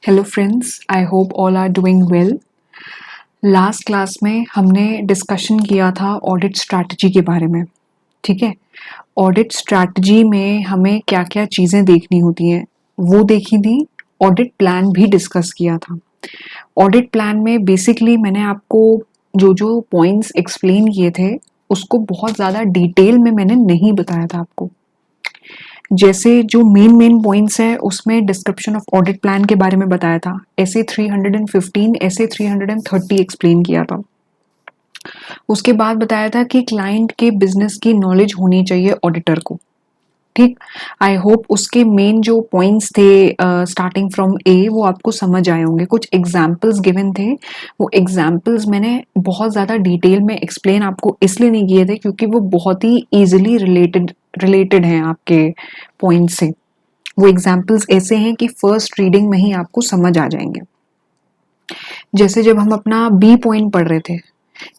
Hello friends, I hope all are doing well. Last class में हमने discussion किया था ऑडिट स्ट्रैटेजी के बारे में। ठीक है, ऑडिट स्ट्रैटेजी में हमें क्या क्या चीज़ें देखनी होती हैं वो देखी थी। ऑडिट प्लान भी डिस्कस किया था। ऑडिट प्लान में बेसिकली मैंने आपको जो जो पॉइंट्स एक्सप्लेन किए थे उसको बहुत ज़्यादा डिटेल में मैंने नहीं बताया था आपको। जैसे जो मेन पॉइंट्स है उसमें डिस्क्रिप्शन ऑफ ऑडिट प्लान के बारे में बताया था। ऐसे 315 ऐसे 330 एक्सप्लेन किया था। उसके बाद बताया था कि क्लाइंट के बिजनेस की नॉलेज होनी चाहिए ऑडिटर को। ठीक, आई होप उसके मेन जो पॉइंट्स थे स्टार्टिंग फ्रॉम ए वो आपको समझ आए होंगे। कुछ एग्जाम्पल्स गिवन थे, वो एग्जाम्पल्स मैंने बहुत ज़्यादा डिटेल में एक्सप्लेन आपको इसलिए नहीं किए थे क्योंकि वो बहुत ही ईजिली रिलेटेड हैं आपके पॉइंट से। वो एग्जाम्पल्स ऐसे हैं कि फर्स्ट रीडिंग में ही आपको समझ आ जाएंगे। जैसे जब हम अपना बी पॉइंट पढ़ रहे थे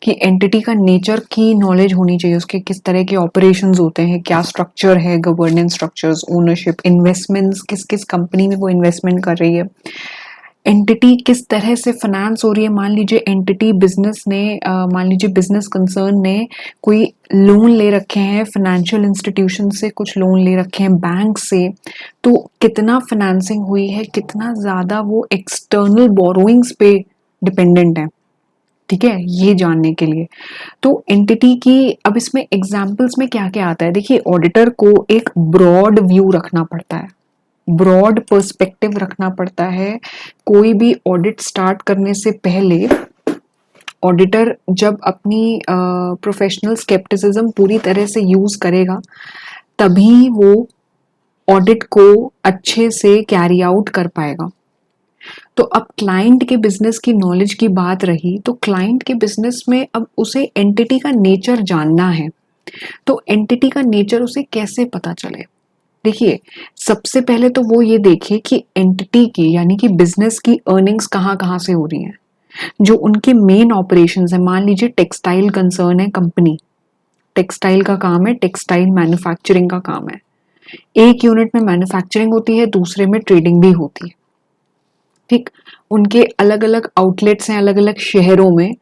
कि एंटिटी का नेचर की नॉलेज होनी चाहिए, उसके किस तरह के ऑपरेशंस होते हैं, क्या स्ट्रक्चर है, गवर्नेंस स्ट्रक्चर्स, ओनरशिप, इन्वेस्टमेंट्स, किस किस कंपनी में वो इन्वेस्टमेंट कर रही है, एंटिटी किस तरह से फाइनेंस हो रही है। मान लीजिए एंटिटी बिजनेस ने मान लीजिए बिजनेस कंसर्न ने कोई लोन ले रखे हैं फाइनेंशियल इंस्टीट्यूशन से, कुछ लोन ले रखे हैं बैंक से, तो कितना फाइनेंसिंग हुई है, कितना ज़्यादा वो एक्सटर्नल बोरोइंग्स पे डिपेंडेंट है। ठीक है, ये जानने के लिए तो एंटिटी की अब इसमें एग्जाम्पल्स में क्या क्या आता है। देखिए, ऑडिटर को एक ब्रॉड व्यू रखना पड़ता है, ब्रॉड पर्सपेक्टिव रखना पड़ता है। कोई भी ऑडिट स्टार्ट करने से पहले ऑडिटर जब अपनी प्रोफेशनल स्केप्टिसिज्म पूरी तरह से यूज करेगा तभी वो ऑडिट को अच्छे से कैरी आउट कर पाएगा। तो अब क्लाइंट के बिजनेस की नॉलेज की बात रही तो क्लाइंट के बिजनेस में अब उसे एंटिटी का नेचर जानना है। तो एंटिटी का नेचर उसे कैसे पता चले। देखिए, सबसे पहले तो वो ये देखे कि एंटिटी की यानी कि बिजनेस की अर्निंग्स कहाँ कहाँ से हो रही हैं, जो उनके मेन ऑपरेशंस है। मान लीजिए टेक्सटाइल कंसर्न है कंपनी, टेक्सटाइल का काम है, टेक्सटाइल मैन्युफैक्चरिंग का काम है। एक यूनिट में मैन्युफैक्चरिंग होती है, दूसरे में ट्रेडिंग भी होती है। ठीक, उनके अलग अलग आउटलेट्स हैं अलग अलग शहरों में,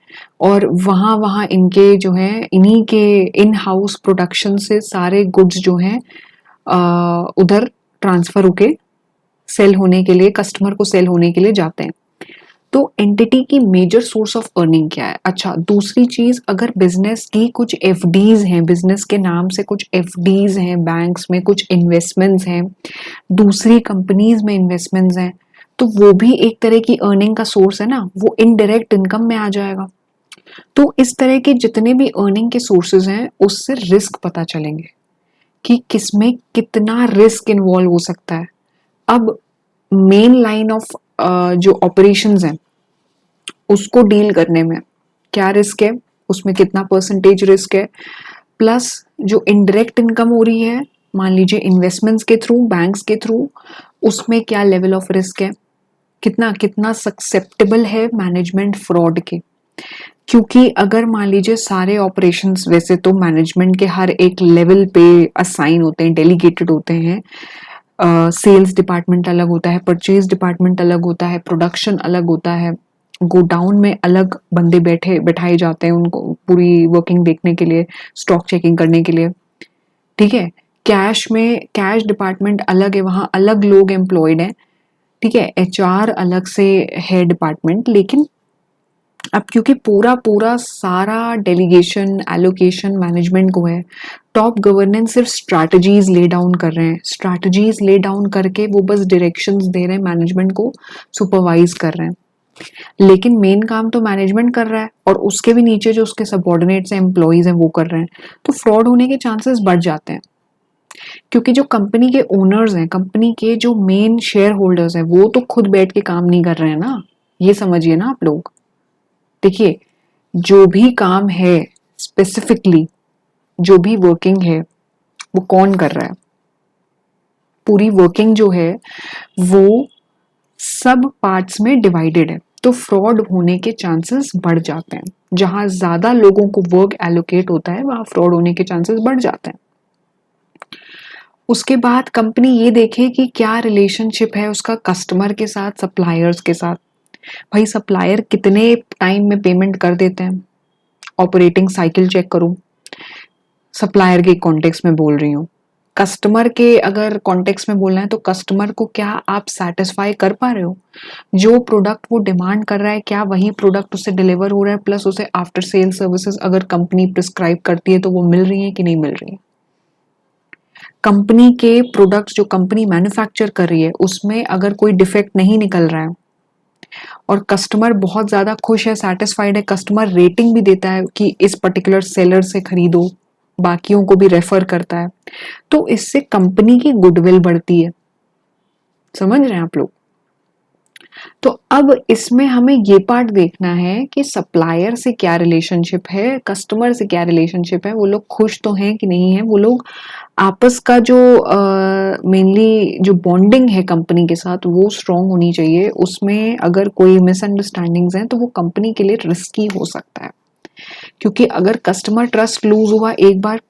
और वहाँ वहाँ इनके जो है इन्हीं के इन हाउस प्रोडक्शन से सारे गुड्स जो हैं उधर ट्रांसफर होके सेल होने के लिए, कस्टमर को सेल होने के लिए जाते हैं। तो एंटिटी की मेजर सोर्स ऑफ अर्निंग क्या है। अच्छा, दूसरी चीज, अगर बिजनेस की कुछ एफडीज हैं, बिजनेस के नाम से कुछ एफडीज हैं, बैंक्स में कुछ इन्वेस्टमेंट्स हैं, दूसरी कंपनीज में इन्वेस्टमेंट्स हैं, तो वो भी एक तरह की अर्निंग का सोर्स है ना, वो इनडायरेक्ट इनकम में आ जाएगा। तो इस तरह के जितने भी अर्निंग के सोर्सेज हैं उससे रिस्क पता चलेंगे कि किसमें कितना रिस्क इन्वॉल्व हो सकता है। अब मेन लाइन ऑफ जो ऑपरेशंस हैं उसको डील करने में क्या रिस्क है, उसमें कितना परसेंटेज रिस्क है, प्लस जो इनडायरेक्ट इनकम हो रही है मान लीजिए इन्वेस्टमेंट्स के थ्रू, बैंक्स के थ्रू, उसमें क्या लेवल ऑफ रिस्क है, कितना कितना सक्सेप्टेबल है मैनेजमेंट फ्रॉड के। क्योंकि अगर मान लीजिए सारे ऑपरेशंस, वैसे तो मैनेजमेंट के हर एक लेवल पे असाइन होते हैं, डेलीगेटेड होते हैं, सेल्स डिपार्टमेंट अलग होता है, परचेज डिपार्टमेंट अलग होता है, प्रोडक्शन अलग होता है, गोडाउन में अलग बंदे बैठाए जाते हैं उनको पूरी वर्किंग देखने के लिए, स्टॉक चेकिंग करने के लिए। ठीक है, कैश में कैश डिपार्टमेंट अलग है, वहाँ अलग लोग एम्प्लॉयड हैं। ठीक है, एचआर अलग से है डिपार्टमेंट। लेकिन अब क्योंकि पूरा पूरा सारा डेलीगेशन एलोकेशन मैनेजमेंट को है, टॉप गवर्नेंस सिर्फ स्ट्रैटेजीज ले डाउन कर रहे हैं, स्ट्रैटेजीज ले डाउन करके वो बस डायरेक्शंस दे रहे हैं, मैनेजमेंट को सुपरवाइज कर रहे हैं। लेकिन मेन काम तो मैनेजमेंट कर रहा है और उसके भी नीचे जो उसके सबऑर्डिनेट्स हैं, एम्प्लॉइज हैं, वो कर रहे हैं। तो फ्रॉड होने के चांसेस बढ़ जाते हैं क्योंकि जो कंपनी के ओनर्स हैं, कंपनी के जो मेन शेयर होल्डर्स हैं, वो तो खुद बैठ के काम नहीं कर रहे हैं ना। ये समझिए ना आप लोग। देखिए, जो भी काम है स्पेसिफिकली, जो भी वर्किंग है वो कौन कर रहा है, पूरी वर्किंग जो है वो सब पार्ट्स में डिवाइडेड है। तो फ्रॉड होने के चांसेस बढ़ जाते हैं। जहां ज्यादा लोगों को वर्क एलोकेट होता है वहां फ्रॉड होने के चांसेस बढ़ जाते हैं। उसके बाद कंपनी ये देखे कि क्या रिलेशनशिप है उसका कस्टमर के साथ, सप्लायर्स के साथ। भाई सप्लायर कितने टाइम में पेमेंट कर देते हैं, ऑपरेटिंग साइकिल चेक करो। सप्लायर के कॉन्टेक्स्ट में बोल रही हूँ। कस्टमर के अगर कॉन्टेक्स्ट में बोलना है तो कस्टमर को क्या आप सेटिस्फाई कर पा रहे हो? जो प्रोडक्ट वो डिमांड कर रहा है क्या वही प्रोडक्ट उससे डिलीवर हो रहा है, प्लस उसे आफ्टर सेल सर्विसेज अगर कंपनी प्रिस्क्राइब करती है तो वो मिल रही है कि नहीं मिल रही है? कंपनी के प्रोडक्ट्स जो कंपनी मैन्युफैक्चर कर रही है उसमें अगर कोई डिफेक्ट नहीं निकल रहा है और कस्टमर बहुत ज़्यादा खुश है, सेटिस्फाइड है, कस्टमर रेटिंग भी देता है कि इस पर्टिकुलर सेलर से खरीदो, बाकियों को भी रेफर करता है, तो इससे कंपनी की गुडविल बढ़ती है। समझ रहे हैं आप लोग? तो अब इसमें हमें ये पार्ट देखना है कि सप्लायर से क्या रिलेशनशिप है, कस्टमर से क्या रिलेशनशिप है, वो लोग खुश तो हैं कि नहीं है, वो लोग आपस का जो मेनली जो बॉन्डिंग है कंपनी के साथ वो स्ट्रॉन्ग होनी चाहिए। उसमें अगर कोई मिसअंडरस्टैंडिंग्स हैं तो वो कंपनी के लिए रिस्की हो सकता है, क्योंकि अगर कस्टमर ट्रस्ट लूज हुआ एक बार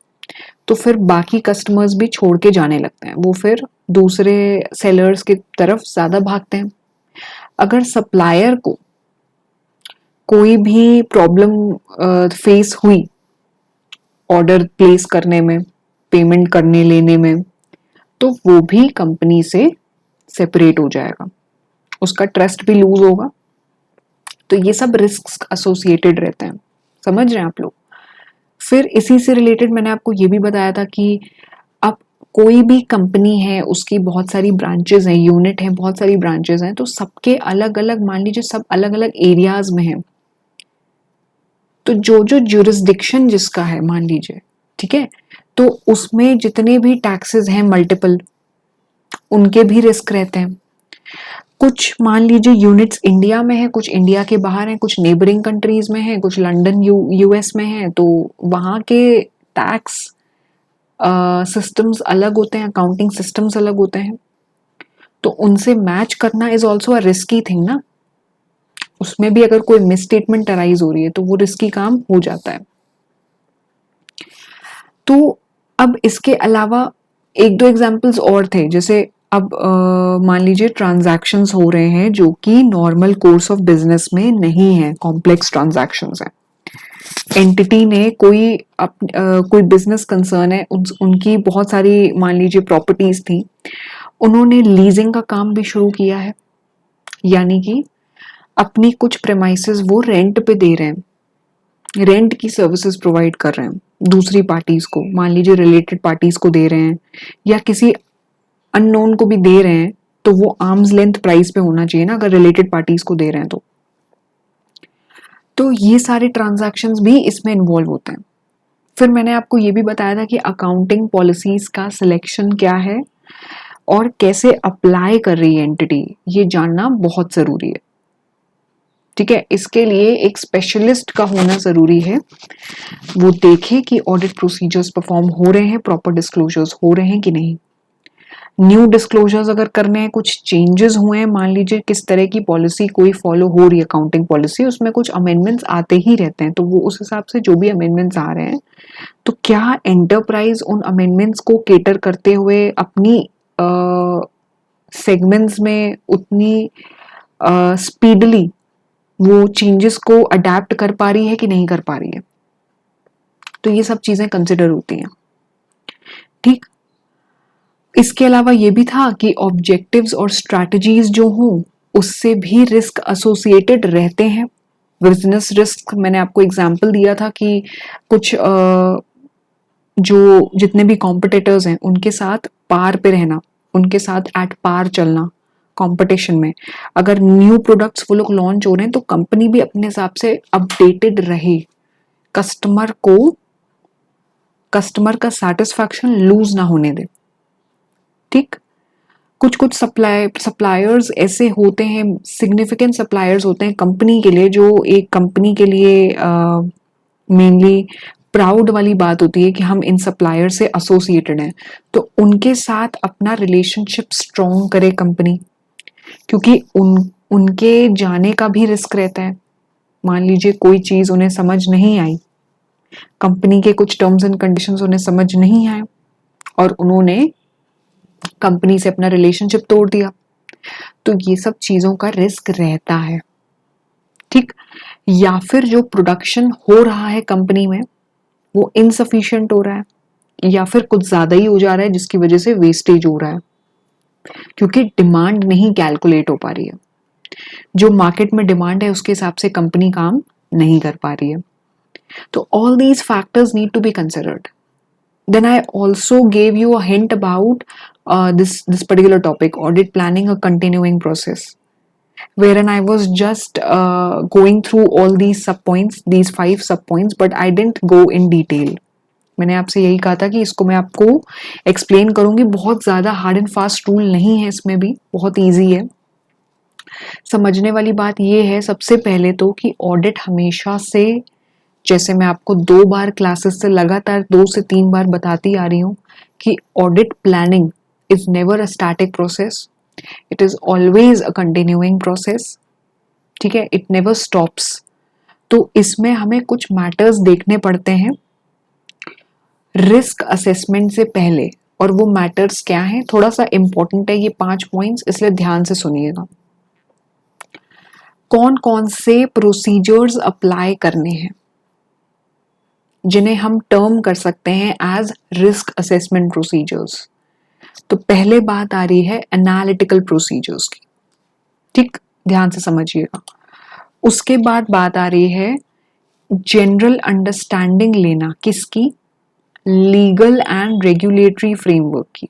तो फिर बाकी कस्टमर्स भी छोड़ के जाने लगते हैं, वो फिर दूसरे सेलर्स की तरफ ज़्यादा भागते हैं। अगर सप्लायर को कोई भी प्रॉब्लम फेस हुई ऑर्डर प्लेस करने में, पेमेंट करने लेने में, तो वो भी कंपनी से सेपरेट हो जाएगा, उसका ट्रस्ट भी लूज होगा। तो ये सब रिस्क एसोसिएटेड रहते हैं। समझ रहे हैं आप लोग? फिर इसी से रिलेटेड मैंने आपको ये भी बताया था कि अब कोई भी कंपनी है उसकी बहुत सारी ब्रांचेस हैं, यूनिट है, बहुत सारी ब्रांचेस हैं, तो सबके अलग अलग, मान लीजिए सब अलग अलग एरियाज में हैं, तो जो जो ज्यूरिसडिक्शन जिसका है मान लीजिए, ठीक है, तो उसमें जितने भी टैक्सेस हैं मल्टीपल, उनके भी रिस्क रहते हैं। कुछ मान लीजिए यूनिट्स इंडिया में है, कुछ इंडिया के बाहर हैं, कुछ नेबरिंग कंट्रीज में है, कुछ लंदन यूएस में है, तो वहाँ के टैक्स सिस्टम्स अलग होते हैं, अकाउंटिंग सिस्टम्स अलग होते हैं, तो उनसे मैच करना is also a risky thing ना। उसमें भी अगर कोई मिसस्टेटमेंट अराइज हो रही है तो वो रिस्की काम हो जाता है। तो अब इसके अलावा एक दो एग्जांपल्स और थे, जैसे अब मान लीजिए ट्रांजैक्शंस हो रहे हैं जो कि नॉर्मल कोर्स ऑफ बिजनेस में नहीं है, कॉम्प्लेक्स ट्रांजैक्शंस हैं। एंटिटी ने कोई बिजनेस कंसर्न है, उनकी बहुत सारी मान लीजिए प्रॉपर्टीज थी, उन्होंने लीजिंग का काम भी शुरू किया है, यानी कि अपनी कुछ प्रेमाइसेस वो रेंट पे दे रहे हैं, रेंट की सर्विसेज प्रोवाइड कर रहे हैं दूसरी पार्टीज को, मान लीजिए रिलेटेड पार्टीज को दे रहे हैं या किसी अननोन को भी दे रहे हैं, तो वो आर्म्स लेंथ प्राइस पे होना चाहिए ना, अगर रिलेटेड पार्टीज को दे रहे हैं तो ये सारे ट्रांजैक्शंस भी इसमें इन्वॉल्व होते हैं। फिर मैंने आपको ये भी बताया था कि अकाउंटिंग पॉलिसीज का सिलेक्शन क्या है और कैसे अप्लाई कर रही है एंटिटी, ये जानना बहुत जरूरी है। ठीक है, इसके लिए एक स्पेशलिस्ट का होना जरूरी है, वो देखे कि ऑडिट प्रोसीजर्स परफॉर्म हो रहे हैं, प्रॉपर डिस्क्लोजर्स हो रहे हैं कि नहीं, न्यू डिस्क्लोजर्स अगर करने हैं, कुछ चेंजेस हुए हैं, मान लीजिए किस तरह की पॉलिसी कोई फॉलो हो रही है, अकाउंटिंग पॉलिसी, उसमें कुछ अमेंडमेंट्स आते ही रहते हैं, तो वो उस हिसाब से जो भी अमेंडमेंट्स आ रहे हैं, तो क्या एंटरप्राइज उन अमेंडमेंट्स को केटर करते हुए अपनी सेगमेंट्स में उतनी स्पीडली वो चेंजेस को अडेप्ट कर पा रही है कि नहीं कर पा रही है, तो ये सब चीजें कंसिडर होती हैं। ठीक, इसके अलावा ये भी था कि ऑब्जेक्टिव्स और स्ट्रैटेजीज जो हों उससे भी रिस्क एसोसिएटेड रहते हैं। बिजनेस रिस्क मैंने आपको एग्जांपल दिया था कि कुछ जो जितने भी कॉम्पिटिटर्स हैं उनके साथ पार पे रहना, उनके साथ एट पार चलना कंपटीशन में। अगर न्यू प्रोडक्ट्स वो लोग लॉन्च हो रहे हैं तो कंपनी भी अपने हिसाब से अपडेटेड रहे, कस्टमर का सेटिस्फैक्शन लूज ना होने दे। ठीक, कुछ कुछ सप्लायर्स ऐसे होते हैं, सिग्निफिकेंट सप्लायर्स होते हैं कंपनी के लिए, जो एक कंपनी के लिए मेनली प्राउड वाली बात होती है कि हम इन सप्लायर से एसोसिएटेड हैं, तो उनके साथ अपना रिलेशनशिप स्ट्रॉन्ग करे कंपनी, क्योंकि उनके जाने का भी रिस्क रहता है। मान लीजिए कोई चीज उन्हें समझ नहीं आई, कंपनी के कुछ टर्म्स एंड कंडीशंस उन्हें समझ नहीं आए और उन्होंने कंपनी से अपना रिलेशनशिप तोड़ दिया, तो ये सब चीज़ों का रिस्क रहता है, ठीक। या फिर जो प्रोडक्शन हो रहा है कंपनी में वो इनसफिशिएंट हो रहा है या फिर कुछ ज़्यादा ही हो जा रहा है जिसकी वजह से वेस्टेज हो रहा है, क्योंकि डिमांड नहीं कैलकुलेट हो पा रही है। जो मार्केट में डिमांड है उसके हिसाब से कंपनी काम नहीं कर पा रही है। तो all these factors need to be considered. Then I also gave you a hint about this particular topic, audit planning, a continuing process, wherein I was just going through all these sub points, these 5 sub points, but I didn't go in detail. मैंने आपसे यही कहा था कि इसको मैं आपको explain करूंगी, बहुत ज़्यादा हार्ड एंड फास्ट रूल नहीं है इसमें भी, बहुत ईजी है। समझने वाली बात ये है सबसे पहले तो कि ऑडिट हमेशा से, जैसे मैं आपको 2 बार क्लासेस से लगातार 2 से 3 बार बताती आ रही हूँ कि audit planning is never a static process, it is always a continuing process, ठीक है, इट नेवर स्टॉप्स। तो इसमें हमें कुछ मैटर्स देखने पड़ते हैं रिस्क असेसमेंट से पहले, और वो मैटर्स क्या हैं, थोड़ा सा इंपॉर्टेंट है ये 5 पॉइंट्स, इसलिए ध्यान से सुनिएगा। कौन कौन से प्रोसीजर्स अप्लाई करने हैं जिन्हें हम टर्म कर सकते हैं एज रिस्क असेसमेंट प्रोसीजर्स। तो पहले बात आ रही है एनालिटिकल प्रोसीजर्स की, ठीक, ध्यान से समझिएगा। उसके बाद बात आ रही है जनरल अंडरस्टैंडिंग लेना, किसकी, लीगल एंड रेगुलेटरी फ्रेमवर्क की।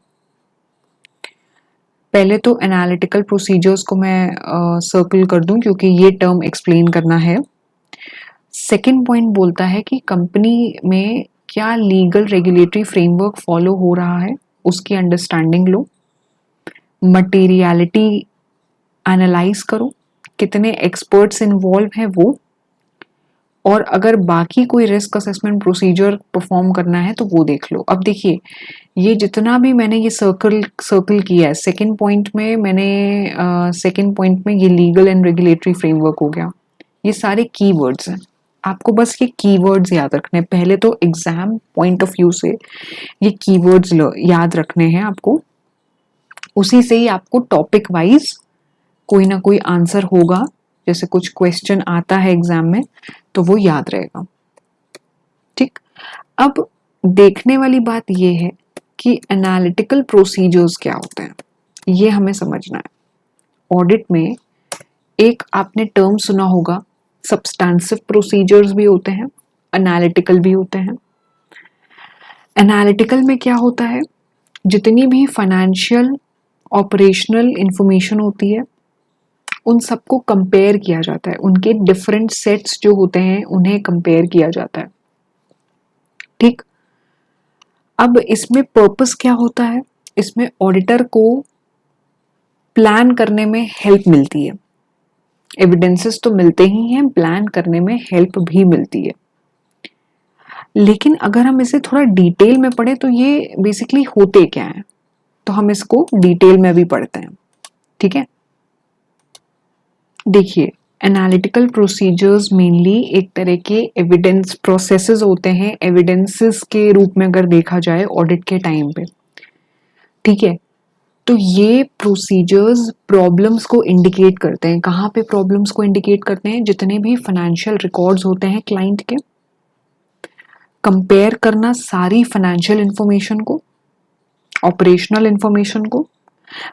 पहले तो एनालिटिकल प्रोसीजर्स को मैं सर्कल कर दूं क्योंकि ये टर्म एक्सप्लेन करना है। सेकेंड पॉइंट बोलता है कि कंपनी में क्या लीगल रेगुलेटरी फ्रेमवर्क फॉलो हो रहा है, उसकी अंडरस्टैंडिंग लो। मटेरियलिटी एनालाइज करो, कितने एक्सपर्ट्स इन्वॉल्व हैं वो, और अगर बाकी कोई रिस्क असेसमेंट प्रोसीजर परफॉर्म करना है तो वो देख लो। अब देखिए ये जितना भी मैंने ये सर्कल किया है, सेकंड पॉइंट में ये लीगल एंड रेगुलेटरी फ्रेमवर्क हो गया, ये सारे कीवर्ड्स हैं, आपको बस ये कीवर्ड्स याद रखने हैं। पहले तो एग्जाम पॉइंट ऑफ व्यू से ये कीवर्ड्स याद रखने हैं आपको, उसी से ही आपको टॉपिक वाइज कोई ना कोई आंसर होगा, जैसे कुछ क्वेश्चन आता है एग्जाम में तो वो याद रहेगा, ठीक। अब देखने वाली बात ये है कि एनालिटिकल प्रोसीजर्स क्या होते हैं, ये हमें समझना है। ऑडिट में एक आपने टर्म सुना होगा, सब्सटेंसिव प्रोसीजर्स भी होते हैं, एनालिटिकल भी होते हैं। एनालिटिकल में क्या होता है, जितनी भी फाइनेंशियल ऑपरेशनल इंफॉर्मेशन होती है उन सबको कंपेयर किया जाता है, उनके डिफरेंट सेट्स जो होते हैं उन्हें कंपेयर किया जाता है, ठीक। अब इसमें पर्पस क्या होता है, इसमें ऑडिटर को प्लान करने में हेल्प मिलती है, एविडेंसेस तो मिलते ही हैं, प्लान करने में हेल्प भी मिलती है। लेकिन अगर हम इसे थोड़ा डिटेल में पढ़े तो ये बेसिकली होते क्या हैं, तो हम इसको डिटेल में भी पढ़ते हैं, ठीक है। देखिए एनालिटिकल प्रोसीजर्स मेनली एक तरह के एविडेंस प्रोसेसेस होते हैं, एविडेंसेस के रूप में अगर देखा जाए ऑडिट के टाइम पे, ठीक है। तो ये प्रोसीजर्स प्रॉब्लम्स को इंडिकेट करते हैं, कहाँ पे प्रॉब्लम्स को इंडिकेट करते हैं, जितने भी फाइनेंशियल रिकॉर्ड्स होते हैं क्लाइंट के, कंपेयर करना सारी फाइनेंशियल इंफॉर्मेशन को, ऑपरेशनल इंफॉर्मेशन को।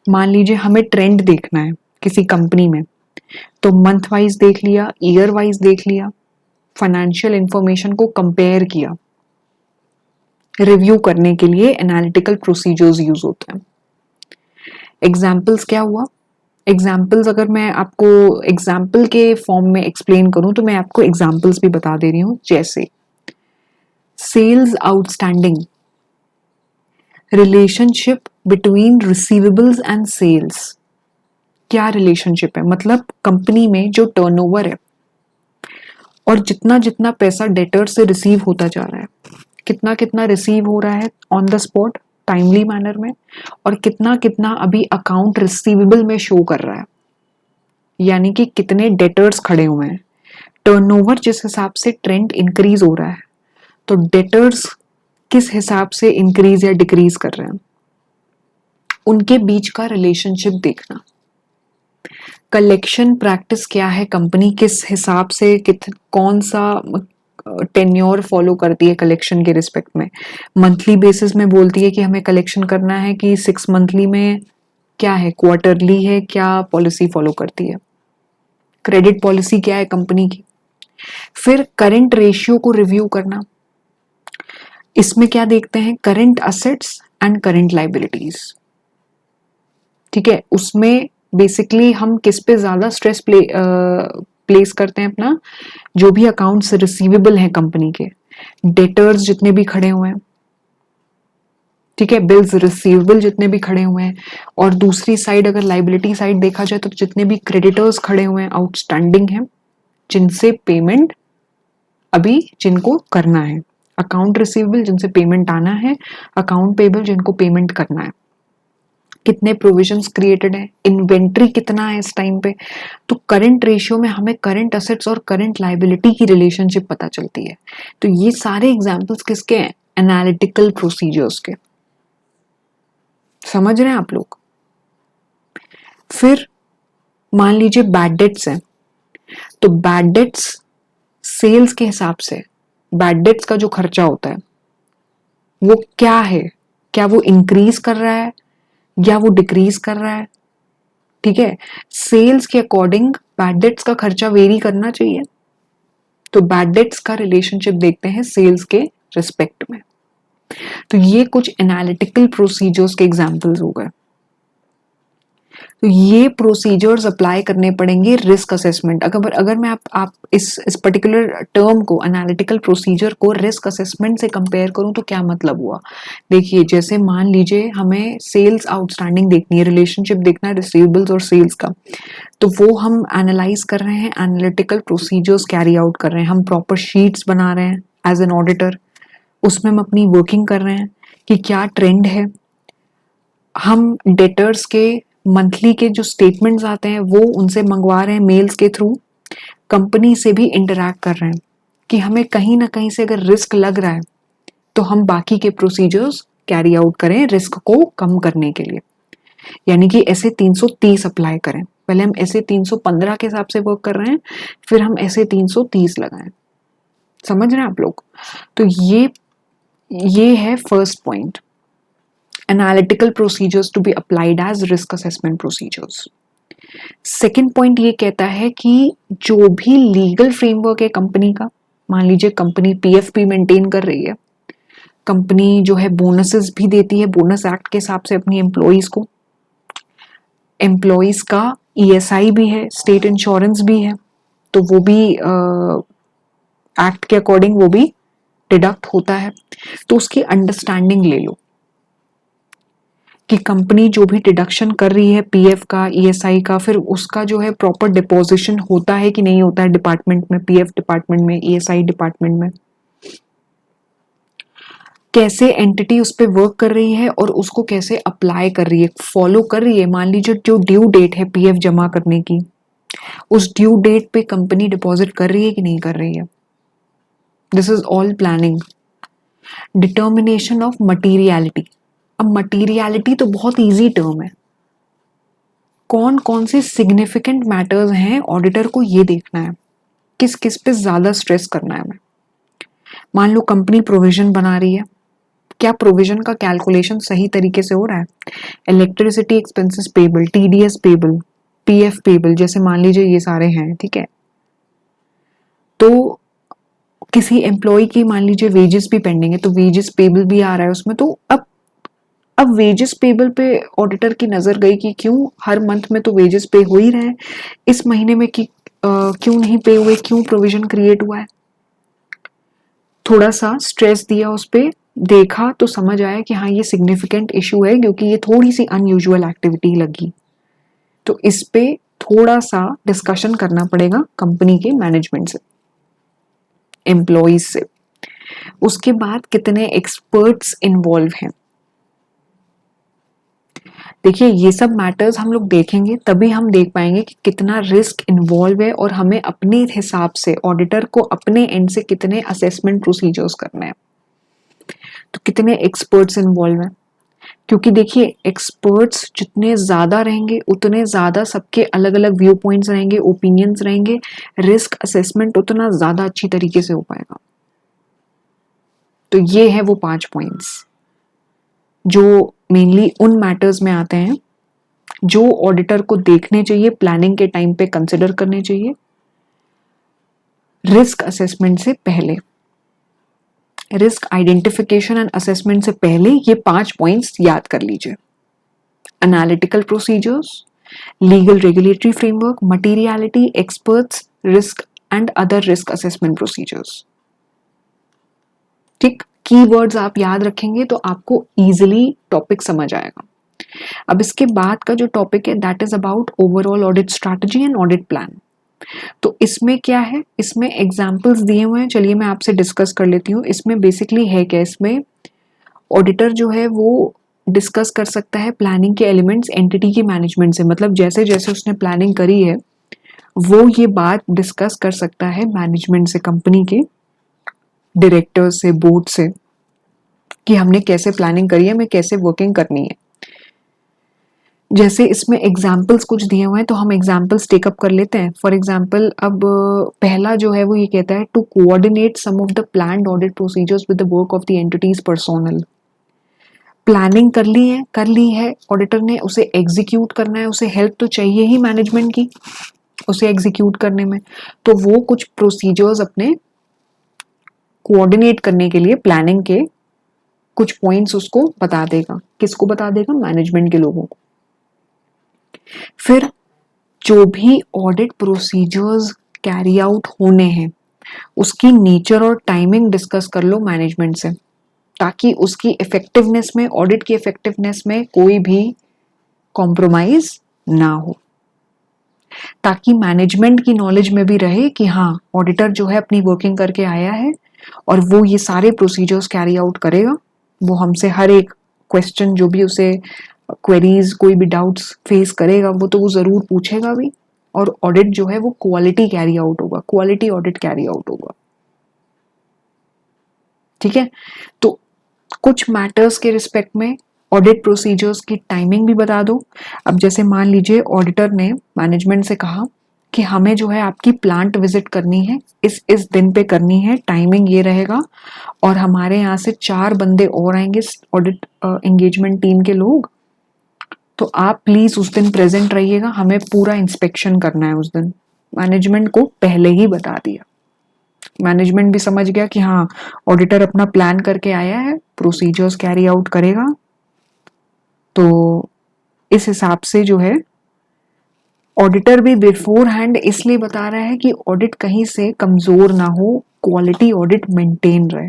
मान लीजिए हमें ट्रेंड देखना है किसी कंपनी में, तो मंथ वाइज देख लिया, ईयर वाइज देख लिया, फाइनेंशियल इंफॉर्मेशन को कंपेयर किया, रिव्यू करने के लिए एनालिटिकल प्रोसीजर्स यूज होते हैं। एग्जाम्पल्स क्या हुआ, एग्जाम्पल्स अगर मैं आपको एग्जाम्पल के फॉर्म में एक्सप्लेन करूं तो मैं आपको एग्जाम्पल्स भी बता दे रही हूं, जैसे sales outstanding, relationship between receivables and sales. क्या रिलेशनशिप है, मतलब कंपनी में जो टर्नओवर है और जितना जितना पैसा डेटर से रिसीव होता जा रहा है, कितना कितना रिसीव हो रहा है on the spot timely manner में, और कितना कितना अभी अकाउंट रिसीवेबल में शो कर रहा है, यानी कि कितने डेटर्स खड़े हुए हैं। टर्नओवर जिस हिसाब से ट्रेंड इंक्रीज हो रहा है तो डेटर्स किस हिसाब से इंक्रीज या डिक्रीज कर रहे हैं, उनके बीच का रिलेशनशिप देखना, कलेक्शन प्रैक्टिस क्या है कंपनी, किस हिसाब से कौन सा टेन्योर फॉलो करती है कलेक्शन के रिस्पेक्ट में, मंथली बेसिस में बोलती है कि हमें कलेक्शन करना है कि 6 मंथली में, क्या है क्वार्टरली है, क्या पॉलिसी फॉलो करती है, क्रेडिट पॉलिसी क्या है कंपनी की। फिर करंट रेशियो को रिव्यू करना, इसमें क्या देखते हैं, current assets and current liabilities, ठीक है। उसमें बेसिकली हम किस पे ज्यादा स्ट्रेस प्लेस करते हैं, अपना जो भी अकाउंट्स रिसीवेबल हैं कंपनी के, डेटर्स जितने भी खड़े हुए हैं, ठीक है, बिल्स रिसीवेबल जितने भी खड़े हुए हैं, और दूसरी साइड अगर लाइबिलिटी साइड देखा जाए तो जितने भी क्रेडिटर्स खड़े हुए हैं आउटस्टैंडिंग हैं, जिनसे पेमेंट अभी जिनको करना है, अकाउंट रिसीवेबल जिनसे पेमेंट आना है, अकाउंट पेबल जिनको पेमेंट करना है, कितने प्रोविजंस क्रिएटेड है, इन्वेंट्री कितना है इस टाइम पे। तो करंट रेशियो में हमें करंट असेट्स और करंट लाइबिलिटी की रिलेशनशिप पता चलती है। तो ये सारे एग्जांपल्स किसके हैं, एनालिटिकल प्रोसीजर्स के, समझ रहे हैं आप लोग। फिर मान लीजिए बैड डेट्स हैं, तो बैड डेट्स सेल्स के हिसाब से बैड डेट्स का जो खर्चा होता है वो क्या है, क्या वो इंक्रीज कर रहा है या वो डिक्रीज कर रहा है, ठीक है। सेल्स के अकॉर्डिंग बैड डेट्स का खर्चा वेरी करना चाहिए, तो बैड डेट्स का रिलेशनशिप देखते हैं सेल्स के रिस्पेक्ट में। तो ये कुछ एनालिटिकल प्रोसीजर्स के एग्जांपल्स हो गए। तो ये प्रोसीजर्स अप्लाई करने पड़ेंगे रिस्क असेसमेंट। अगर मैं आप इस पर्टिकुलर टर्म को, एनालिटिकल प्रोसीजर को रिस्क असेसमेंट से कंपेयर करूं तो क्या मतलब हुआ, देखिए जैसे मान लीजिए हमें सेल्स आउटस्टैंडिंग देखनी है, रिलेशनशिप देखना है रिसीवेबल्स और सेल्स का, तो वो हम एनालाइज कर रहे हैं, एनालिटिकल प्रोसीजर्स कैरी आउट कर रहे हैं, हम प्रॉपर शीट्स बना रहे हैं एज एन ऑडिटर, उसमें हम अपनी वर्किंग कर रहे हैं कि क्या ट्रेंड है, हम डेटर्स के मंथली के जो स्टेटमेंट्स आते हैं वो उनसे मंगवा रहे हैं मेल्स के थ्रू, कंपनी से भी इंटरैक्ट कर रहे हैं कि हमें कहीं ना कहीं से अगर रिस्क लग रहा है तो हम बाकी के प्रोसीजर्स कैरी आउट करें रिस्क को कम करने के लिए, यानी कि ऐसे 330 अप्लाई करें। पहले हम ऐसे 315 के हिसाब से वर्क कर रहे हैं, फिर हम ऐसे 330 लगाएं, समझ रहे हैं आप लोग। तो ये है first point, analytical procedures to be applied as risk assessment procedures. Second point ये कहता है कि जो भी लीगल फ्रेमवर्क है कंपनी का, मान लीजिए कंपनी पीएफपी मेंटेन कर रही है, कंपनी जो है बोनसेस भी देती है, बोनस एक्ट के हिसाब से अपनी एम्प्लॉइज को, एम्प्लॉइज का ईएसआई भी है, स्टेट इंश्योरेंस भी है, तो वो भी एक्ट के अकॉर्डिंग वो भी डिडक्ट होता है। तो उसकी अंडरस्टैंडिंग ले लो कि कंपनी जो भी डिडक्शन कर रही है पीएफ का, ईएसआई का, फिर उसका जो है प्रॉपर डिपॉजिशन होता है कि नहीं होता है डिपार्टमेंट में, पीएफ डिपार्टमेंट में, ईएसआई डिपार्टमेंट में, कैसे एंटिटी उस पर वर्क कर रही है और उसको कैसे अप्लाई कर रही है, फॉलो कर रही है। मान लीजिए जो ड्यू डेट है पीएफ जमा करने की, उस ड्यू डेट पे कंपनी डिपॉजिट कर रही है कि नहीं कर रही है। This is all planning. Determination of materiality. अब मटीरियलिटी तो बहुत इजी टर्म है, कौन कौन से सिग्निफिकेंट मैटर्स हैं ऑडिटर को ये देखना है, किस किस पे ज्यादा स्ट्रेस करना है हमें। मान लो कंपनी प्रोविजन बना रही है, क्या प्रोविजन का कैलकुलेशन सही तरीके से हो रहा है, electricity expenses payable, TDS payable, PF payable, जैसे मान लीजिए ये सारे हैं, ठीक है। तो किसी एम्प्लॉय की मान लीजिए वेजेस भी पेंडिंग है, तो वेजेस पेबल भी आ रहा है उसमें, तो अब वेजेस पेबल पे ऑडिटर की नजर गई कि क्यों हर मंथ में तो वेजेस पे हो ही रहे हैं, इस महीने में कि क्यों नहीं पे हुए, क्यों प्रोविजन क्रिएट हुआ है। थोड़ा सा स्ट्रेस दिया उस पे, देखा तो समझ आया कि हाँ ये सिग्निफिकेंट इशू है क्योंकि ये थोड़ी सी अनयूजुअल एक्टिविटी लगी, तो इस पे थोड़ा सा डिस्कशन करना पड़ेगा कंपनी के मैनेजमेंट से, एम्प्लॉइज से। उसके बाद कितने एक्सपर्ट्स इन्वॉल्व हैं, देखिए ये सब मैटर्स हम लोग देखेंगे तभी हम देख पाएंगे कि कितना रिस्क इन्वॉल्व है और हमें अपने हिसाब से ऑडिटर को अपने एंड से कितने असेसमेंट प्रोसीजर्स करने हैं, तो कितने एक्सपर्ट्स इन्वॉल्व हैं, क्योंकि देखिए एक्सपर्ट्स जितने ज़्यादा रहेंगे उतने ज़्यादा सबके अलग अलग व्यू पॉइंट्स रहेंगे, ओपिनियंस रहेंगे, रिस्क असेसमेंट उतना ज़्यादा अच्छी तरीके से हो पाएगा। तो ये है वो 5 पॉइंट्स जो मेनली उन मैटर्स में आते हैं जो ऑडिटर को देखने चाहिए, प्लानिंग के टाइम पे कंसिडर करने चाहिए रिस्क असेसमेंट से पहले। रिस्क आइडेंटिफिकेशन एंड असेसमेंट से पहले ये 5 पॉइंट्स याद कर लीजिए। Analytical procedures, legal regulatory framework, materiality, experts, risk and other risk assessment procedures. ठीक, कीवर्ड्स आप याद रखेंगे तो आपको इजीली टॉपिक समझ आएगा। अब इसके बाद का जो टॉपिक है that is about overall audit strategy and audit plan. तो इसमें क्या है, इसमें एग्जाम्पल्स दिए हुए हैं, चलिए मैं आपसे डिस्कस कर लेती हूँ। इसमें बेसिकली है क्या, इसमें ऑडिटर जो है वो डिस्कस कर सकता है प्लानिंग के एलिमेंट्स एंटिटी की मैनेजमेंट से, मतलब जैसे जैसे उसने प्लानिंग करी है वो ये बात डिस्कस कर सकता है मैनेजमेंट से, कंपनी के डायरेक्टर्स से, बोर्ड से, कि हमने कैसे प्लानिंग करी है, हमें कैसे वर्किंग करनी है। जैसे इसमें एग्जाम्पल्स कुछ दिए हुए हैं तो हम एग्जाम्पल्स टेकअप कर लेते हैं। फॉर एग्जाम्पल अब पहला जो है वो ये कहता है to coordinate some of the planned audit procedures with the work of the entity's personnel. Planning कर ली है ऑडिटर ने, उसे एग्जीक्यूट करना है, उसे हेल्प तो चाहिए ही मैनेजमेंट की उसे एग्जीक्यूट करने में, तो वो कुछ प्रोसीजर्स अपने कोऑर्डिनेट करने के लिए प्लानिंग के कुछ पॉइंट्स उसको बता देगा। किसको बता देगा? मैनेजमेंट के लोगों को। फिर जो भी ऑडिट प्रोसीजर्स कैरी आउट होने हैं उसकी नेचर और टाइमिंग डिस्कस कर लो मैनेजमेंट से, ताकि उसकी इफेक्टिवनेस में, ऑडिट की इफेक्टिवनेस में कोई भी कॉम्प्रोमाइज ना हो, ताकि मैनेजमेंट की नॉलेज में भी रहे कि हाँ ऑडिटर जो है अपनी वर्किंग करके आया है और वो ये सारे प्रोसीजर्स कैरी आउट करेगा। वो हमसे हर एक क्वेश्चन जो भी उसे क्वेरीज, कोई भी डाउट्स फेस करेगा वो तो वो जरूर पूछेगा भी, और ऑडिट जो है वो क्वालिटी कैरी आउट होगा, क्वालिटी ऑडिट कैरी आउट होगा। ठीक है, तो कुछ मैटर्स के रिस्पेक्ट में ऑडिट प्रोसीजर्स की टाइमिंग भी बता दो। अब जैसे मान लीजिए ऑडिटर ने मैनेजमेंट से कहा कि हमें जो है आपकी प्लांट विजिट करनी है, इस दिन पे करनी है, टाइमिंग ये रहेगा, और हमारे यहाँ से 4 बंदे और आएंगे ऑडिट एंगेजमेंट टीम के लोग, तो आप प्लीज उस दिन प्रेजेंट रहिएगा, हमें पूरा इंस्पेक्शन करना है उस दिन। मैनेजमेंट को पहले ही बता दिया, मैनेजमेंट भी समझ गया कि हाँ ऑडिटर अपना प्लान करके आया है, प्रोसीजर्स कैरी आउट करेगा, तो इस हिसाब से जो है ऑडिटर भी बिफोर हैंड इसलिए बता रहा है कि ऑडिट कहीं से कमजोर ना हो, क्वालिटी ऑडिट मेंटेन रहे,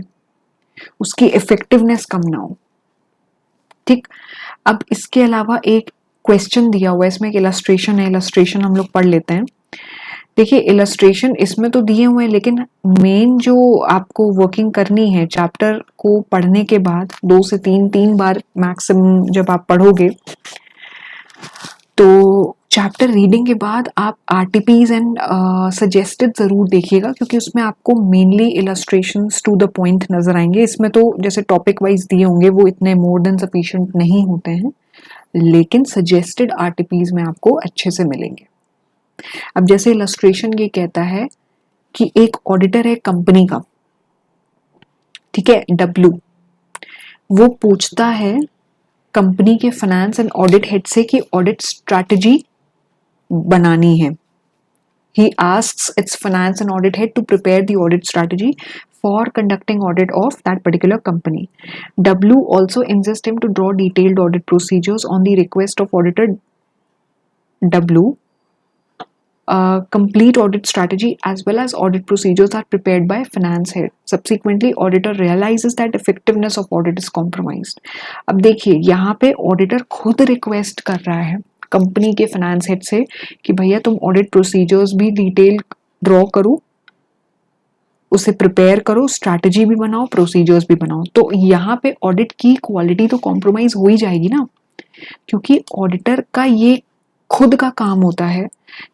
उसकी इफेक्टिवनेस कम ना हो। ठीक, अब इसके अलावा एक क्वेश्चन दिया हुआ है, इसमें एक इलस्ट्रेशन है, इलस्ट्रेशन हम लोग पढ़ लेते हैं। देखिए इलस्ट्रेशन इसमें तो दिए हुए हैं, लेकिन मेन जो आपको वर्किंग करनी है चैप्टर को पढ़ने के बाद 2 से 3 बार मैक्सिमम जब आप पढ़ोगे, तो चैप्टर रीडिंग के बाद आप आरटीपीज एंड सजेस्टेड जरूर देखिएगा, क्योंकि उसमें आपको mainly illustrations to the point नजर आएंगे। इसमें तो जैसे टॉपिक वाइज दिए होंगे वो इतने मोर देन सफिशिएंट नहीं होते हैं, लेकिन सजेस्टेड आरटीपीज में आपको अच्छे से मिलेंगे। अब जैसे इलस्ट्रेशन ये कहता है कि एक ऑडिटर है कंपनी का, ठीक है, डब्ल्यू, वो पूछता है कंपनी के फाइनेंस एंड ऑडिट हेड से कि ऑडिट स्ट्रैटेजी बनानी है। He asks its finance and audit head to prepare the audit strategy for conducting audit of that particular company. W also insists him to draw detailed audit procedures on the request of auditor W. Complete audit strategy as well as audit procedures are prepared by finance head. Subsequently, auditor realizes that effectiveness of audit is compromised. अब देखिए यहाँ पे auditor खुद request कर रहा है company के finance head से कि भैया तुम ऑडिट प्रोसीजर्स भी डिटेल ड्रॉ करो, उसे प्रिपेयर करो, स्ट्रैटेजी भी बनाओ, प्रोसीजर्स भी बनाओ। तो यहाँ पे ऑडिट की क्वालिटी तो कॉम्प्रोमाइज हो ही जाएगी ना, क्योंकि ऑडिटर का ये खुद का काम होता है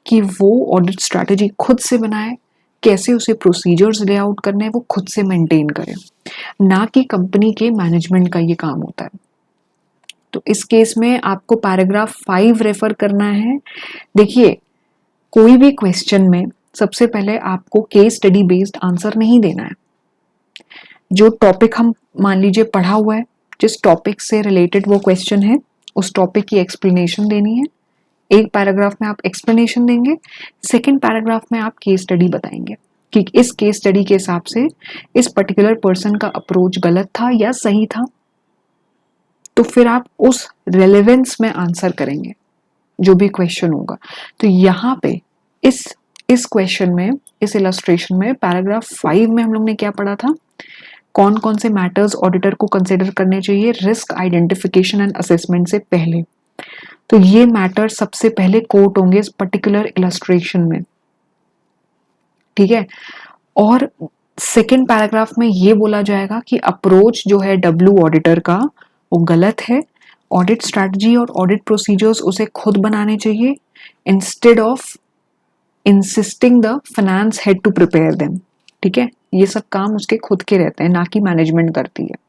कि वो ऑडिट स्ट्रैटेजी खुद से बनाए, कैसे उसे प्रोसीजर्स ले आउट करने हैं वो खुद से मेंटेन करे, ना कि कंपनी के मैनेजमेंट का ये काम होता है। तो इस केस में आपको पैराग्राफ 5 रेफर करना है। देखिए, कोई भी क्वेश्चन में सबसे पहले आपको केस स्टडी बेस्ड आंसर नहीं देना है। जो टॉपिक हम मान लीजिए पढ़ा हुआ है, जिस टॉपिक से रिलेटेड वो क्वेश्चन है, उस टॉपिक की एक्सप्लेनेशन देनी है। एक पैराग्राफ में आप एक्सप्लेनेशन देंगे, सेकंड पैराग्राफ में आप केस स्टडी बताएंगे कि इस केस स्टडी के हिसाब से इस पर्टिकुलर पर्सन का अप्रोच गलत था या सही था। तो फिर आप उस रेलेवेंस में आंसर करेंगे जो भी क्वेश्चन होगा। तो यहाँ पे इस क्वेश्चन में, इस इलस्ट्रेशन में पैराग्राफ 5 में हम लोग ने क्या पढ़ा था, कौन कौन से मैटर्स ऑडिटर को कंसिडर करने चाहिए रिस्क आइडेंटिफिकेशन एंड असेसमेंट से पहले। तो ये मैटर सबसे पहले कोट होंगे इस पर्टिकुलर इलस्ट्रेशन में, ठीक है। और सेकेंड पैराग्राफ में ये बोला जाएगा कि अप्रोच जो है डब्ल्यू ऑडिटर का वो गलत है, ऑडिट स्ट्रैटेजी और ऑडिट प्रोसीजर्स उसे खुद बनाने चाहिए instead of insisting the finance head to prepare them, ठीक है। ये सब काम उसके खुद के रहते हैं, ना कि मैनेजमेंट करती है।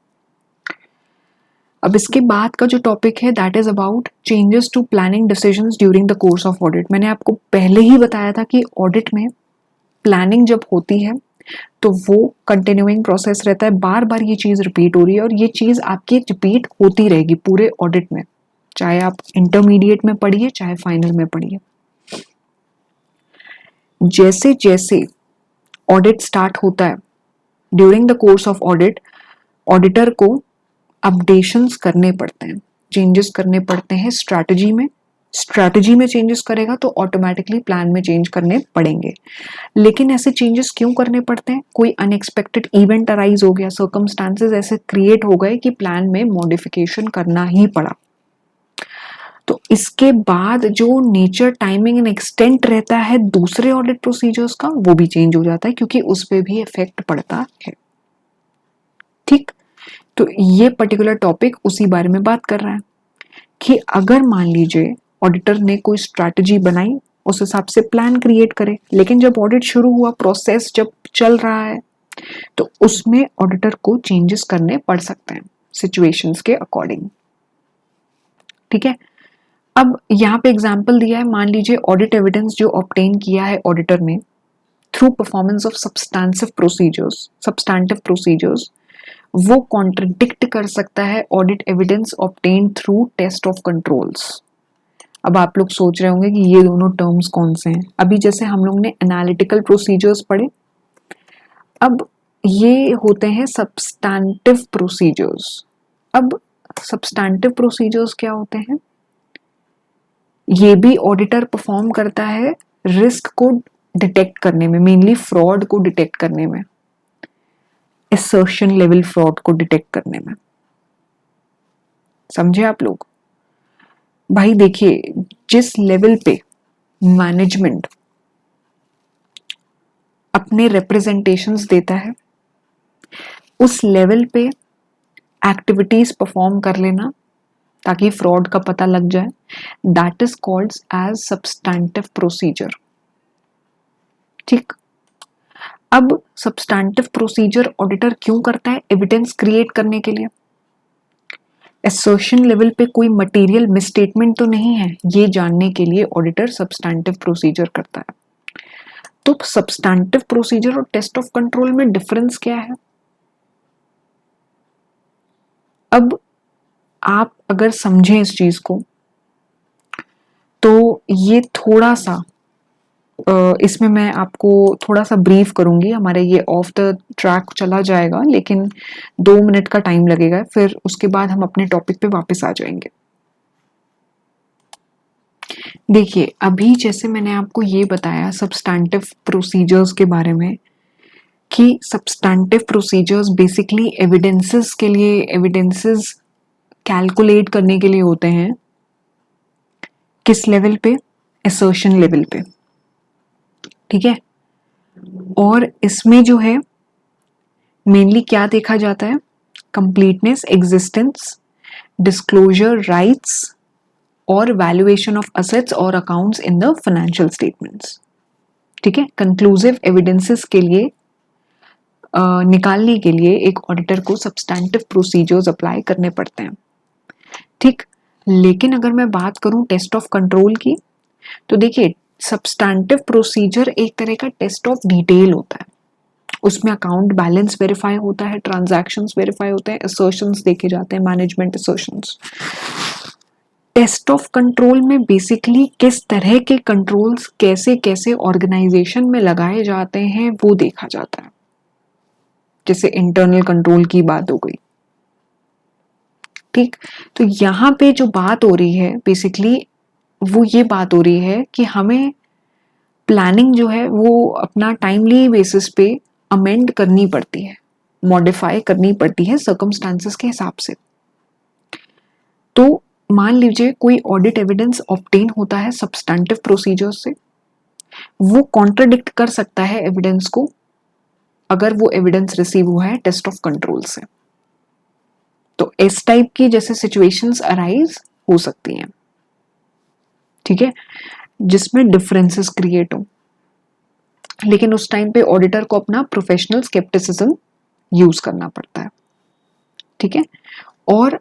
अब इसके बाद का जो टॉपिक है that is about changes to planning decisions during the course of audit. मैंने आपको पहले ही बताया था कि ऑडिट में प्लानिंग जब होती है तो वो कंटिन्यूइंग प्रोसेस रहता है, बार बार ये चीज़ रिपीट हो रही है और ये चीज़ आपकी रिपीट होती रहेगी पूरे ऑडिट में, चाहे आप इंटरमीडिएट में पढ़िए चाहे फाइनल में पढ़िए। जैसे जैसे ऑडिट स्टार्ट होता है, during the course of audit auditor को अपडेशंस करने पड़ते हैं, चेंजेस करने पड़ते हैं स्ट्रैटेजी में। स्ट्रैटेजी में चेंजेस करेगा तो ऑटोमेटिकली प्लान में चेंज करने पड़ेंगे। लेकिन ऐसे चेंजेस क्यों करने पड़ते हैं, कोई अनएक्सपेक्टेड इवेंट अराइज हो गया, सर्कमस्टांसेस ऐसे क्रिएट हो गए कि प्लान में मॉडिफिकेशन करना ही पड़ा। तो इसके बाद जो नेचर, टाइमिंग एंड एक्सटेंट रहता है दूसरे ऑडिट प्रोसीजर्स का, वो भी चेंज हो जाता है क्योंकि उस पर भी इफेक्ट पड़ता है, ठीक। तो ये पर्टिकुलर टॉपिक उसी बारे में बात कर रहा है कि अगर मान लीजिए ऑडिटर ने कोई स्ट्रैटेजी बनाई, उस हिसाब से प्लान क्रिएट करे, लेकिन जब ऑडिट शुरू हुआ, प्रोसेस जब चल रहा है, तो उसमें ऑडिटर को चेंजेस करने पड़ सकते हैं सिचुएशंस के अकॉर्डिंग, ठीक है। अब यहाँ पे एग्जांपल दिया है, मान लीजिए ऑडिट एविडेंस जो ऑब्टेन किया है ऑडिटर ने through performance of substantive procedures, वो कॉन्ट्रडिक्ट कर सकता है audit evidence obtain through test of controls. अब आप लोग सोच रहे होंगे कि ये दोनों टर्म्स कौन से हैं। अभी जैसे हम लोग ने एनालिटिकल प्रोसीजर्स पढ़े, अब ये होते हैं सब्सटैंटिव प्रोसीजर्स। अब सब्सटैंटिव प्रोसीजर्स क्या होते हैं, ये भी ऑडिटर परफॉर्म करता है रिस्क को डिटेक्ट करने में, मेनली फ्रॉड को डिटेक्ट करने में, असर्शन लेवल फ्रॉड को डिटेक्ट करने में। समझे आप लोग? भाई देखिए, जिस लेवल पे मैनेजमेंट अपने रिप्रेजेंटेशंस देता है, उस लेवल पे एक्टिविटीज परफॉर्म कर लेना ताकि फ्रॉड का पता लग जाए, that is called as substantive procedure, ठीक। अब सब्सटैंटिव प्रोसीजर ऑडिटर क्यों करता है, एविडेंस क्रिएट करने के लिए। असर्शन लेवल पे कोई मटेरियल मिसस्टेटमेंट तो नहीं है, ये जानने के लिए ऑडिटर सब्सटैंटिव प्रोसीजर करता है। तो सब्सटैंटिव प्रोसीजर और टेस्ट ऑफ कंट्रोल में डिफरेंस क्या है? अब आप अगर समझें इस चीज को तो ये थोड़ा सा इसमें मैं आपको थोड़ा सा ब्रीफ करूंगी, हमारे ये ऑफ द ट्रैक चला जाएगा, लेकिन 2 मिनट का टाइम लगेगा, फिर उसके बाद हम अपने टॉपिक पे वापस आ जाएंगे। देखिए, अभी जैसे मैंने आपको ये बताया सब्सटैंटिव प्रोसीजर्स के बारे में कि सब्सटैंटिव प्रोसीजर्स बेसिकली एविडेंसेस के लिए, एविडेंसेस कैलकुलेट करने के लिए होते हैं। किस लेवल पे? असर्शन लेवल पे, ठीक है। और इसमें जो है मेनली क्या देखा जाता है, कंप्लीटनेस, एग्जिस्टेंस, डिस्क्लोजर राइट्स और वैल्यूएशन ऑफ असेट्स और accounts in the financial statements, ठीक है। कंक्लूसिव एविडेंसेस के लिए निकालने के लिए एक ऑडिटर को सब्सटैंटिव प्रोसीजर्स अप्लाई करने पड़ते हैं, ठीक। लेकिन अगर मैं बात करूं टेस्ट ऑफ कंट्रोल की, तो देखिए सब्सटैंटिव प्रोसीजर एक तरह का टेस्ट ऑफ डिटेल होता है। उसमें अकाउंट बैलेंस वेरीफाई होता है, ट्रांजैक्शंस वेरीफाई होते हैं, असर्शंस देखे जाते हैं, management assertions. Test of control में बेसिकली किस तरह के कंट्रोल्स कैसे कैसे ऑर्गेनाइजेशन में लगाए जाते हैं वो देखा जाता है। जैसे इंटरनल कंट्रोल की बात हो गई, ठीक। तो यहाँ पे जो बात हो रही है बेसिकली वो ये बात हो रही है कि हमें प्लानिंग जो है वो अपना टाइमली बेसिस पे अमेंड करनी पड़ती है, मॉडिफाई करनी पड़ती है सर्कमस्टांसेस के हिसाब से। तो मान लीजिए कोई ऑडिट एविडेंस ऑब्टेन होता है सब्सटैंटिव प्रोसीजर से, वो कॉन्ट्रडिक्ट कर सकता है एविडेंस को अगर वो एविडेंस रिसीव हुआ है टेस्ट ऑफ कंट्रोल से। तो इस टाइप की जैसे सिचुएशंस अराइज हो सकती हैं, ठीक है, जिसमें डिफरेंसेस क्रिएट हो, लेकिन उस टाइम पे ऑडिटर को अपना प्रोफेशनल स्केप्टिसिज्म यूज करना पड़ता है, ठीक है। और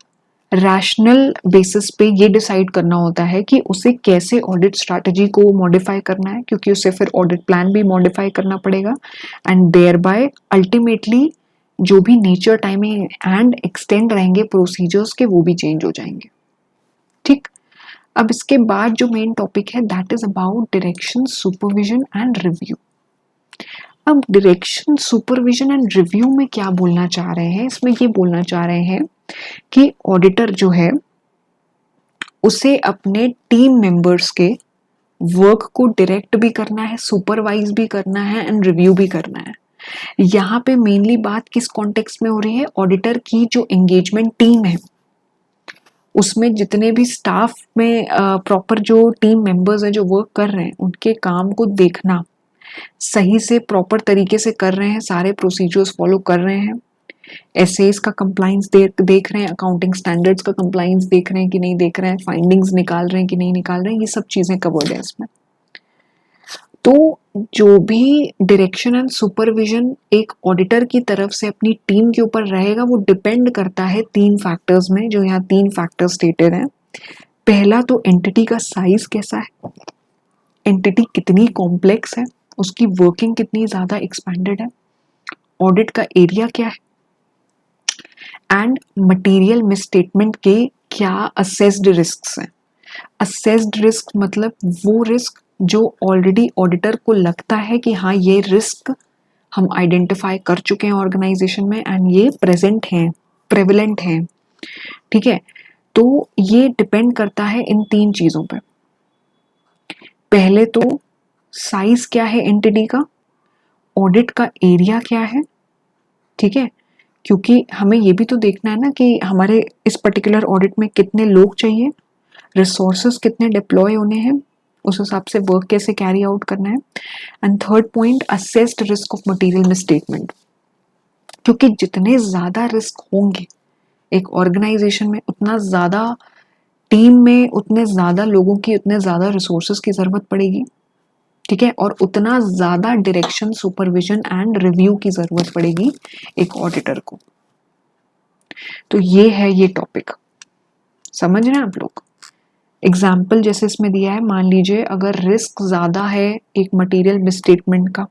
रैशनल बेसिस पे ये डिसाइड करना होता है कि उसे कैसे ऑडिट स्ट्रैटेजी को मॉडिफाई करना है, क्योंकि उसे फिर ऑडिट प्लान भी मॉडिफाई करना पड़ेगा एंड देयर बाय अल्टीमेटली जो भी नेचर, टाइमिंग एंड एक्सटेंड रहेंगे प्रोसीजर्स के वो भी चेंज हो जाएंगे, ठीक। अब इसके बाद जो मेन टॉपिक है that is about direction, supervision and review. अब डायरेक्शन, सुपरविजन एंड रिव्यू में क्या बोलना चाह रहे हैं, इसमें ये बोलना चाह रहे हैं कि ऑडिटर जो है उसे अपने टीम मेंबर्स के वर्क को डायरेक्ट भी करना है, सुपरवाइज भी करना है एंड रिव्यू भी करना है। यहाँ पे मेनली बात किस कॉन्टेक्स्ट में हो रही है, ऑडिटर की जो एंगेजमेंट टीम है उसमें जितने भी स्टाफ में प्रॉपर जो टीम मेंबर्स हैं जो वर्क कर रहे हैं उनके काम को देखना, सही से प्रॉपर तरीके से कर रहे हैं, सारे प्रोसीजर्स फॉलो कर रहे हैं, एसएस का कंप्लाइंस देख रहे हैं, अकाउंटिंग स्टैंडर्ड्स का कंप्लाइंस देख रहे हैं कि नहीं देख रहे हैं, फाइंडिंग्स निकाल रहे हैं कि नहीं निकाल रहे हैं, ये सब चीजें कवर्ड है इसमें। तो जो भी डायरेक्शन एंड सुपरविजन एक ऑडिटर की तरफ से अपनी टीम के ऊपर रहेगा वो डिपेंड करता है 3 फैक्टर्स में, जो यहाँ 3 फैक्टर्स स्टेटेड हैं। पहला तो एंटिटी का साइज कैसा है, एंटिटी कितनी कॉम्प्लेक्स है, उसकी वर्किंग कितनी ज्यादा एक्सपेंडेड है, ऑडिट का एरिया क्या है, एंड मटेरियल मिसस्टेटमेंट के क्या असेस्ड रिस्क्स हैं। असेस्ड रिस्क मतलब वो रिस्क जो ऑलरेडी ऑडिटर को लगता है कि हाँ ये रिस्क हम आइडेंटिफाई कर चुके हैं ऑर्गेनाइजेशन में एंड ये प्रेजेंट हैं, प्रेवलेंट हैं, ठीक है। तो ये डिपेंड करता है इन 3 चीजों पे। पहले तो साइज क्या है एंटिटी का, ऑडिट का एरिया क्या है, ठीक है, क्योंकि हमें ये भी तो देखना है ना कि हमारे इस पर्टिकुलर ऑडिट में कितने लोग चाहिए, रिसोर्सेस कितने डिप्लॉय होने हैं, उस हिसाब से वर्क कैसे कैरी आउट करना है। And third point assessed risk of material misstatement, क्योंकि जितने ज्यादा रिस्क होंगे एक ऑर्गेनाइजेशन में उतना ज्यादा टीम में उतने ज्यादा लोगों की, उतने ज्यादा रिसोर्सेज की जरूरत पड़ेगी, ठीक है, और उतना ज्यादा डायरेक्शन, सुपरविजन एंड रिव्यू की जरूरत पड़ेगी एक ऑडिटर को। तो ये है ये टॉपिक, समझ रहे हैं आप लोग। एग्जाम्पल जैसे इसमें दिया है, मान लीजिए अगर रिस्क ज्यादा है एक मटेरियल मिसस्टेटमेंट का,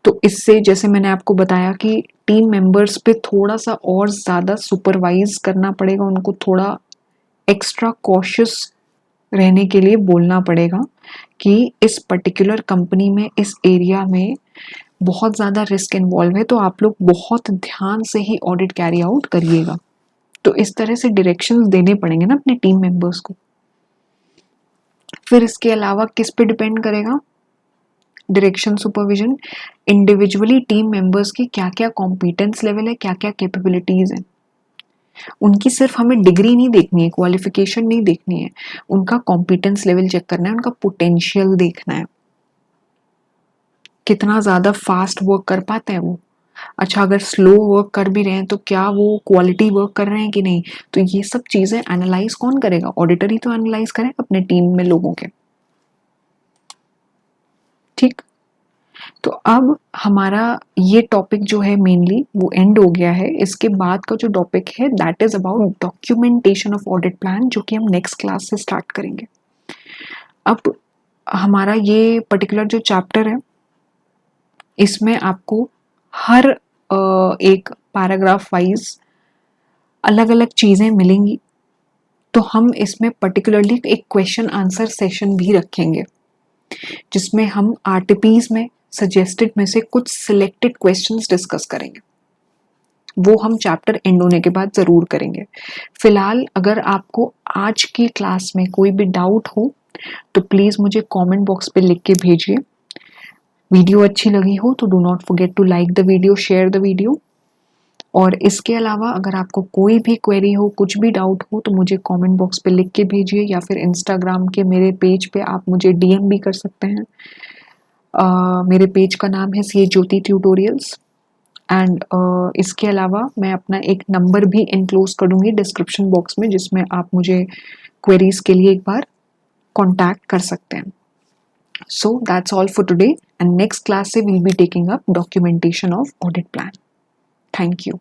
तो इससे जैसे मैंने आपको बताया कि टीम मेंबर्स पे थोड़ा सा और ज्यादा सुपरवाइज करना पड़ेगा, उनको थोड़ा एक्स्ट्रा कॉशियस रहने के लिए बोलना पड़ेगा कि इस पर्टिकुलर कंपनी में, इस एरिया में बहुत ज़्यादा रिस्क इन्वॉल्व है, तो आप लोग बहुत ध्यान से ही ऑडिट कैरी आउट करिएगा। तो इस तरह से डायरेक्शंस देने पड़ेंगे ना अपने टीम मेंबर्स को। फिर इसके अलावा किस पे डिपेंड करेगा direction, supervision, individually team members की क्या क्या कॉम्पिटेंस लेवल है, क्या क्या कैपेबिलिटीज है। उनकी सिर्फ हमें डिग्री नहीं देखनी है, क्वालिफिकेशन नहीं देखनी है, उनका कॉम्पिटेंस लेवल चेक करना है, उनका पोटेंशियल देखना है, कितना ज़्यादा फास्ट वर्क कर पाते हैं वो। अच्छा, अगर स्लो वर्क कर भी रहे हैं तो क्या वो क्वालिटी वर्क कर रहे हैं कि नहीं। तो ये सब चीज़ें एनालाइज कौन करेगा, ऑडिटर ही तो एनालाइज करेगा अपने टीम में लोगों के, ठीक। तो अब हमारा ये टॉपिक जो है मेनली वो एंड हो गया है। इसके बाद का जो टॉपिक है that is about documentation of audit plan, जो कि हम नेक्स्ट क्लास से स्टार्ट करेंगे। अब हमारा ये पर्टिकुलर जो चैप्टर है इसमें आपको हर एक पैराग्राफ वाइज अलग अलग चीज़ें मिलेंगी। तो हम इसमें पर्टिकुलरली एक क्वेश्चन आंसर सेशन भी रखेंगे जिसमें हम आरटीपीज में सजेस्टेड में से कुछ सिलेक्टेड क्वेश्चंस डिस्कस करेंगे। वो हम चैप्टर एंड होने के बाद ज़रूर करेंगे। फिलहाल अगर आपको आज की क्लास में कोई भी डाउट हो तो प्लीज़ मुझे कमेंट बॉक्स पे लिख के भेजिए। वीडियो अच्छी लगी हो तो do not forget to like the video, share the video. और इसके अलावा अगर आपको कोई भी क्वेरी हो, कुछ भी डाउट हो तो मुझे कमेंट बॉक्स पे लिख के भेजिए, या फिर इंस्टाग्राम के मेरे पेज पे आप मुझे डीएम भी कर सकते हैं। मेरे पेज का नाम है सी ज्योति ट्यूटोरियल्स। एंड इसके अलावा मैं अपना एक नंबर भी इनक्लोज कर दूंगी डिस्क्रिप्शन बॉक्स में, जिसमें आप मुझे क्वेरीज के लिए एक बार कॉन्टैक्ट कर सकते हैं। So that's all for today, and next class से will be taking up documentation of audit plan. Thank you.